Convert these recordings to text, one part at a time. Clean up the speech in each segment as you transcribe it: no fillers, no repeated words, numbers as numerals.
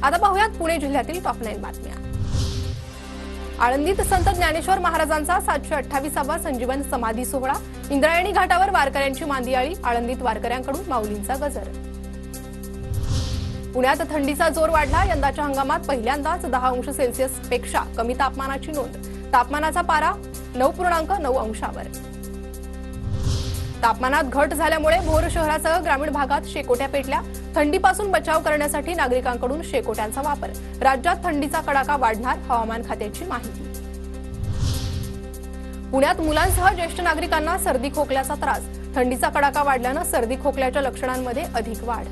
आता पाहूयात पुणे जिल्ह्यातील टॉप 9 बातम्या। आळंदीत संत ज्ञानेश्वर महाराजांचा 728वा संजीवन समाधी सोहळा। इंद्रायणी घाटावर वारकऱ्यांची मांदियाळी। आळंदीत वारकऱ्यांकडून माऊलींचा गजर। पुण्यात थंडीचा जोर वाढला। यंदाच्या हंगामात पहिल्यांदाच 10 अंश सेल्सिअस पेक्षा कमी तापमानाची नोंद। तापमानाचा पारा 9.9 अंशावर। तापमानात घट झाल्यामुळे भोर शहरासह ग्रामीण भागात शेकोट्या पेटल्या। थंडीपासून बचाव करण्यासाठी नागरिकांकडून शेकोट्यांचा वापर। राज्यात थंडीचा कडाका वाढणार, हवामान खात्याची माहिती। पुण्यात मुलांसह ज्येष्ठ नागरिकांना सर्दी खोकल्याचा त्रास। थंडीचा कडाका वाढल्याने सर्दी खोकल्याच्या लक्षणांमध्ये अधिक वाढ।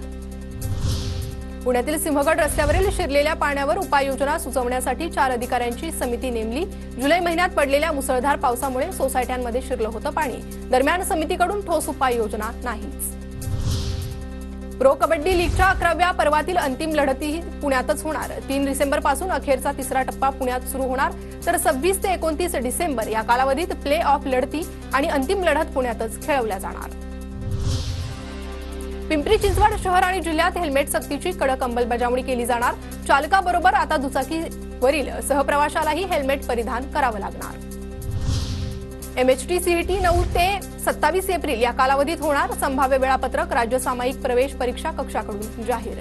पुण्यातील सिंहगड रस्त्यावरील शिरलेल्या पाण्यावर उपाययोजना सुचवण्यासाठी 4 अधिकाऱ्यांची समिती नेमली। जुलै महिन्यात पडलेल्या मुसळधार पावसामुळे सोसायट्यांमध्ये शिरलं होतं पाणी। दरम्यान समितीकडून ठोस उपाययोजना नाहीच। प्रो कबड्डी लीगच्या 11व्या पर्वातील अंतिम लढती पुण्यातच होणार। 3 डिसेंबरपासून अखेरचा तिसरा टप्पा पुण्यात सुरू होणार, तर 26 ते 29 डिसेंबर या कालावधीत प्ले ऑफ लढती आणि अंतिम लढत पुण्यातच खेळवल्या जाणार। पिंपरी चिंचवड शहर आणि जिल्ह्यात हेल्मेट सक्तीची कडक अंमलबजावणी केली जाणार। चालकाबरोबर आता दुचाकीवरील सहप्रवाशालाही हेल्मेट परिधान करावं लागणार। MHT CET 9 ते 27 एप्रिल या कालावधीत होणार। संभाव्य वेळापत्रक राज्य सामायिक प्रवेश परीक्षा कक्षाकडून जाहीर।